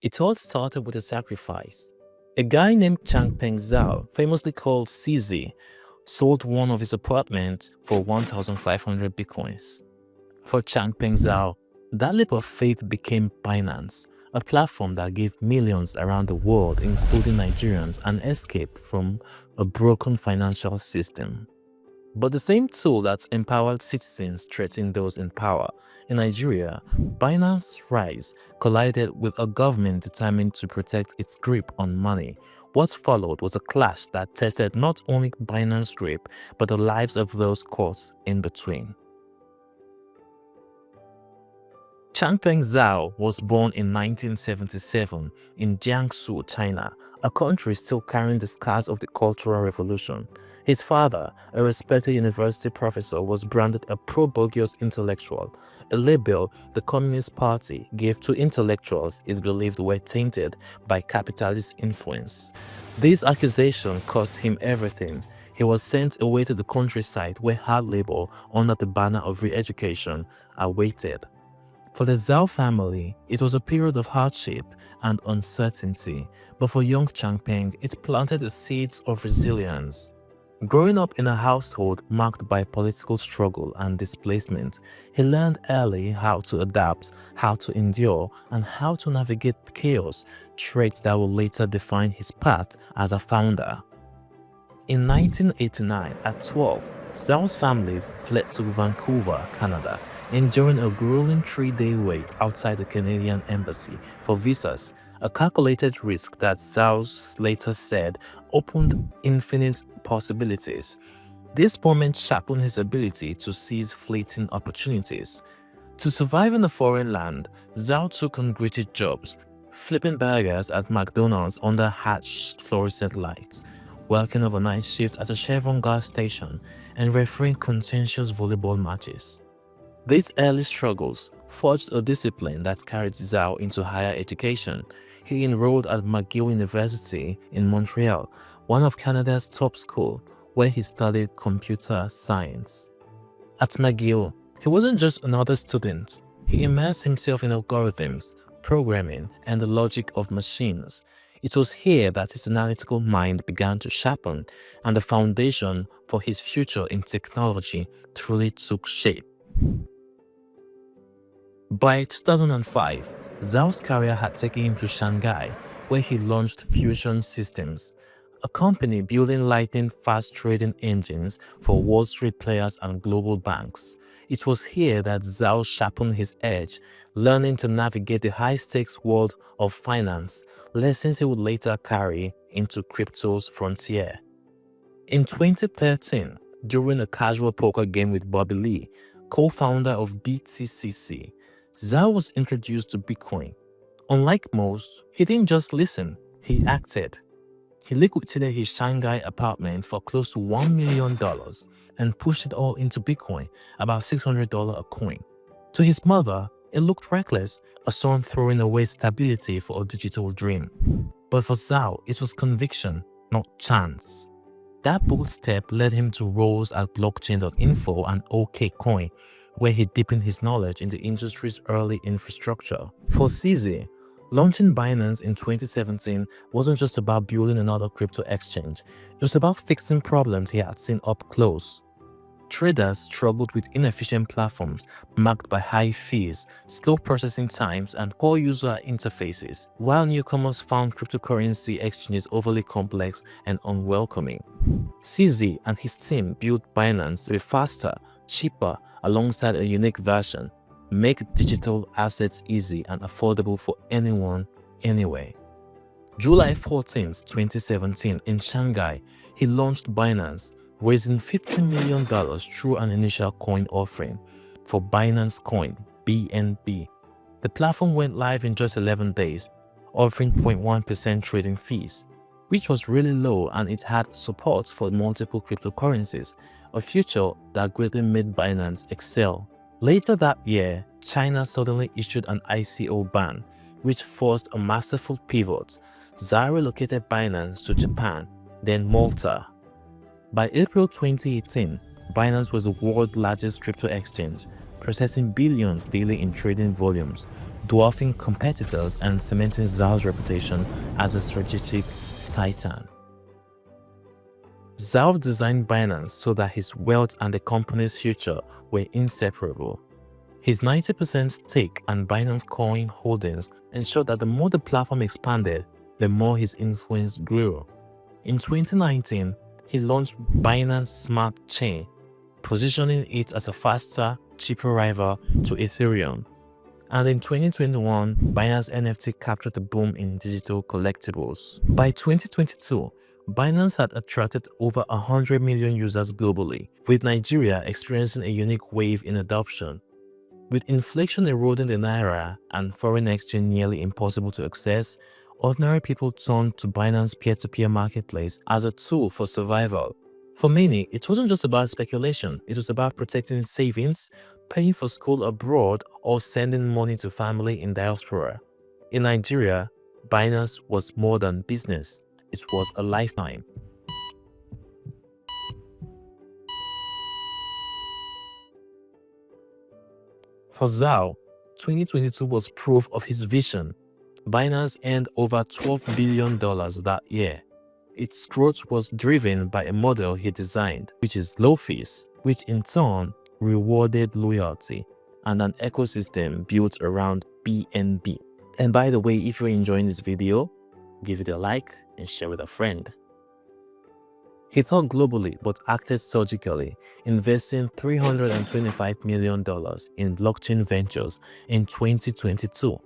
It all started with a sacrifice. A guy named Changpeng Zhao, famously called CZ, sold one of his apartments for 1,500 bitcoins. For Changpeng Zhao, that leap of faith became Binance, a platform that gave millions around the world, including Nigerians, an escape from a broken financial system. But the same tool that empowered citizens threatened those in power. In Nigeria, Binance's rise collided with a government determined to protect its grip on money. What followed was a clash that tested not only Binance's grip, but the lives of those caught in between. Changpeng Zhao was born in 1977 in Jiangsu, China, a country still carrying the scars of the Cultural Revolution. His father, a respected university professor, was branded a pro-bourgeois intellectual, a label the Communist Party gave to intellectuals it believed were tainted by capitalist influence. This accusation cost him everything. He was sent away to the countryside where hard labor under the banner of re-education awaited. For the Zhao family, it was a period of hardship and uncertainty, but for young Changpeng, it planted the seeds of resilience. Growing up in a household marked by political struggle and displacement, he learned early how to adapt, how to endure, and how to navigate chaos, traits that would later define his path as a founder. In 1989, at 12, Zhao's family fled to Vancouver, Canada, enduring a grueling 3-day wait outside the Canadian Embassy for visas, a calculated risk that Zhao later said opened infinite possibilities. This moment sharpened his ability to seize fleeting opportunities. To survive in a foreign land, Zhao took on gritty jobs, flipping burgers at McDonald's under hatched fluorescent lights, working overnight shifts at a Chevron gas station, and refereeing contentious volleyball matches. These early struggles forged a discipline that carried Zhao into higher education. He enrolled at McGill University in Montreal, one of Canada's top schools, where he studied computer science. At McGill, he wasn't just another student. He immersed himself in algorithms, programming, and the logic of machines. It was here that his analytical mind began to sharpen, and the foundation for his future in technology truly took shape. By 2005, Zhao's career had taken him to Shanghai, where he launched Fusion Systems, a company building lightning-fast trading engines for Wall Street players and global banks. It was here that Zhao sharpened his edge, learning to navigate the high-stakes world of finance, lessons he would later carry into crypto's frontier. In 2013, during a casual poker game with Bobby Lee, co-founder of BTCC, Zhao was introduced to Bitcoin. Unlike most, he didn't just listen, he acted. He liquidated his Shanghai apartment for close to $1 million and pushed it all into Bitcoin, about $600 a coin. To his mother, it looked reckless, a son throwing away stability for a digital dream. But for Zhao, it was conviction, not chance. That bold step led him to roles at blockchain.info and OKCoin, where he deepened his knowledge in the industry's early infrastructure. For CZ, launching Binance in 2017 wasn't just about building another crypto exchange, it was about fixing problems he had seen up close. Traders struggled with inefficient platforms marked by high fees, slow processing times, and poor user interfaces, while newcomers found cryptocurrency exchanges overly complex and unwelcoming. CZ and his team built Binance to be faster, cheaper, alongside a unique version, make digital assets easy and affordable for anyone, anywhere. July 14, 2017, in Shanghai, he launched Binance, raising $15 million through an initial coin offering for Binance Coin, BNB. The platform went live in just 11 days, offering 0.1% trading fees, which was really low, and it had support for multiple cryptocurrencies, a feature that greatly made Binance excel. Later that year, China suddenly issued an ICO ban, which forced a masterful pivot. Zhao relocated Binance to Japan, then Malta. By April 2018, Binance was the world's largest crypto exchange, processing billions daily in trading volumes. dwarfing competitors and cementing Zhao's reputation as a strategic titan. Zhao designed Binance so that his wealth and the company's future were inseparable. His 90% stake and Binance Coin holdings ensured that the more the platform expanded, the more his influence grew. In 2019, he launched Binance Smart Chain, positioning it as a faster, cheaper rival to Ethereum. And in 2021, Binance NFT captured a boom in digital collectibles. By 2022, Binance had attracted over 100 million users globally, with Nigeria experiencing a unique wave in adoption. With inflation eroding the Naira and foreign exchange nearly impossible to access, ordinary people turned to Binance peer-to-peer marketplace as a tool for survival. For many, it wasn't just about speculation, it was about protecting savings, paying for school abroad, or sending money to family in diaspora. In Nigeria, Binance was more than business, it was a lifeline. For Zhao, 2022 was proof of his vision. Binance earned over $12 billion that year. Its growth was driven by a model he designed, which is low fees, which in turn rewarded loyalty, and an ecosystem built around BNB. And by the way, if you're enjoying this video, give it a like and share with a friend. He thought globally but acted surgically, investing $325 million in blockchain ventures in 2022,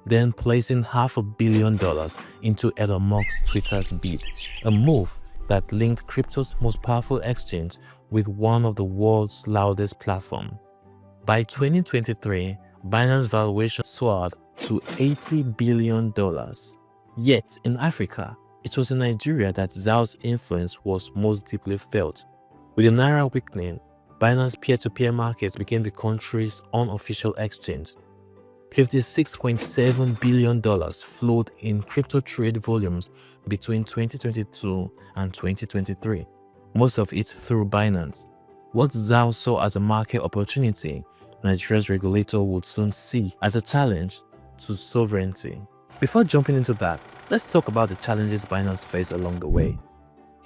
then placing $500 million into Elon Musk's Twitter's bid, a move that linked crypto's most powerful exchange with one of the world's loudest platforms. By 2023, Binance's valuation soared to $80 billion. Yet, in Africa, it was in Nigeria that Zhao's influence was most deeply felt. With the Naira weakening, Binance peer-to-peer markets became the country's unofficial exchange. $56.7 billion flowed in crypto trade volumes between 2022 and 2023, most of it through Binance. What Zhao saw as a market opportunity, Nigeria's regulator would soon see as a challenge to sovereignty. Before jumping into that, let's talk about the challenges Binance faced along the way.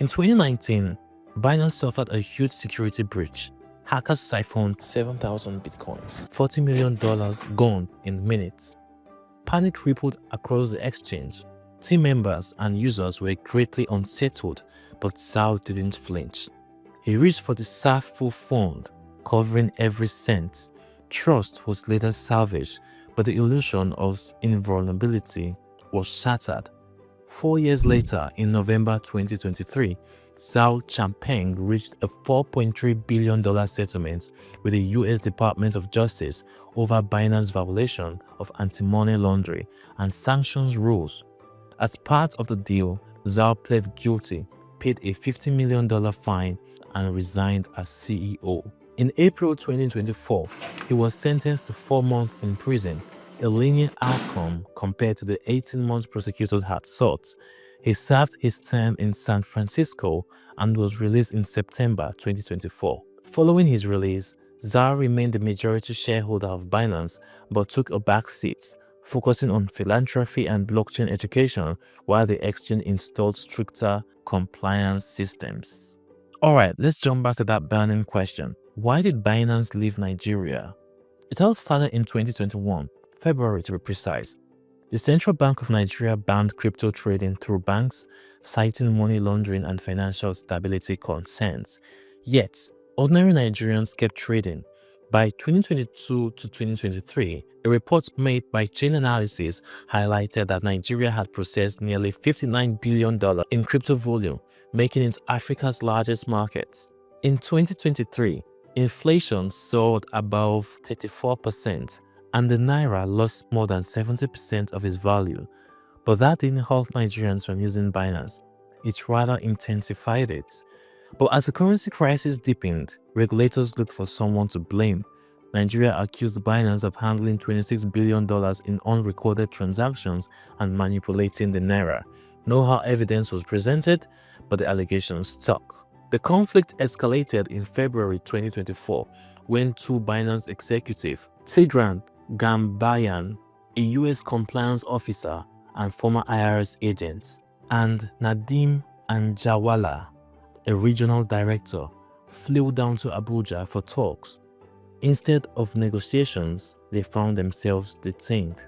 In 2019, Binance suffered a huge security breach. Hackers siphoned 7,000 bitcoins, $40 million gone in minutes. Panic rippled across the exchange. Team members and users were greatly unsettled, but Zhao didn't flinch. He reached for the full fund, covering every cent. Trust was later salvaged, but the illusion of invulnerability was shattered. 4 years later, in November 2023, Changpeng reached a $4.3 billion settlement with the US Department of Justice over Binance's violation of anti-money laundering and sanctions rules. As part of the deal, Zhao pled guilty, paid a $50 million fine, and resigned as CEO. In April 2024, he was sentenced to 4 months in prison, a lenient outcome compared to the 18 months prosecutors had sought. He served his term in San Francisco and was released in September 2024. Following his release, Zhao remained the majority shareholder of Binance but took a back seat, focusing on philanthropy and blockchain education while the exchange installed stricter compliance systems. Alright, let's jump back to that burning question. Why did Binance leave Nigeria? It all started in 2021, February to be precise. The Central Bank of Nigeria banned crypto trading through banks, citing money laundering and financial stability concerns. Yet, ordinary Nigerians kept trading. By 2022 to 2023, a report made by Chain Analysis highlighted that Nigeria had processed nearly $59 billion in crypto volume, making it Africa's largest market. In 2023, inflation soared above 34%, and the Naira lost more than 70% of its value. But that didn't halt Nigerians from using Binance. It rather intensified it. But as the currency crisis deepened, regulators looked for someone to blame. Nigeria accused Binance of handling $26 billion in unrecorded transactions and manipulating the Naira. No hard evidence was presented, but the allegations stuck. The conflict escalated in February 2024 when two Binance executives, Tigran Gambaryan a US compliance officer and former IRS agent, and Nadeem Anjawala, a regional director, flew down to Abuja for talks. Instead of negotiations, they found themselves detained.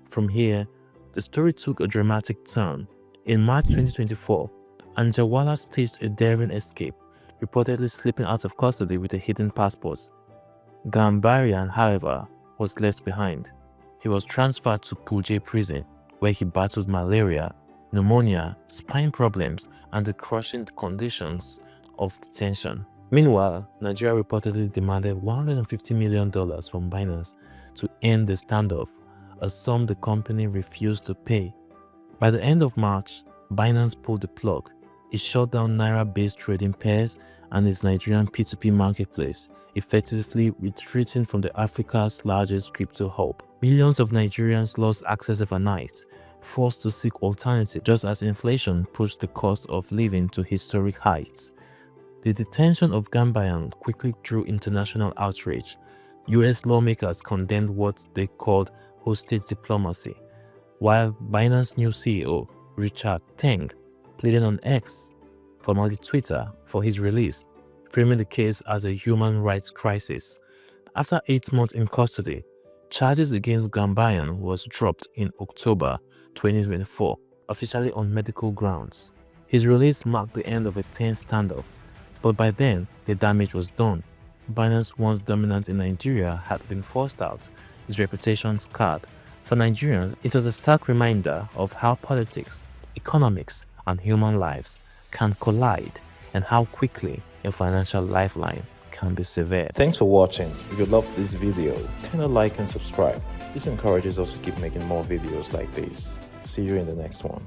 From here, the story took a dramatic turn. In March 2024, Anjawala staged a daring escape, reportedly slipping out of custody with a hidden passport. Gambarian, however, was left behind. He was transferred to Kuje prison, where he battled malaria, pneumonia, spine problems, and the crushing conditions of detention. Meanwhile, Nigeria reportedly demanded $150 million from Binance to end the standoff, a sum the company refused to pay. By the end of March, Binance pulled the plug. It shut down Naira-based trading pairs and its Nigerian P2P marketplace, effectively retreating from Africa's largest crypto hub. Millions of Nigerians lost access overnight, forced to seek alternatives just as inflation pushed the cost of living to historic heights. The detention of Gambian quickly drew international outrage. US lawmakers condemned what they called hostage diplomacy, while Binance's new CEO, Richard Teng, pleaded on X, formerly Twitter, for his release, framing the case as a human rights crisis. After 8 months in custody, charges against Gambian was dropped in October 2024, officially on medical grounds. His release marked the end of a tense standoff, but by then, the damage was done. Binance, once dominant in Nigeria, had been forced out, his reputation scarred. For Nigerians, it was a stark reminder of how politics, economics, and human lives can collide, and how quickly a financial lifeline can be severed. Thanks for watching. If you loved this video, kindly like and subscribe. This encourages us to keep making more videos like this. See you in the next one.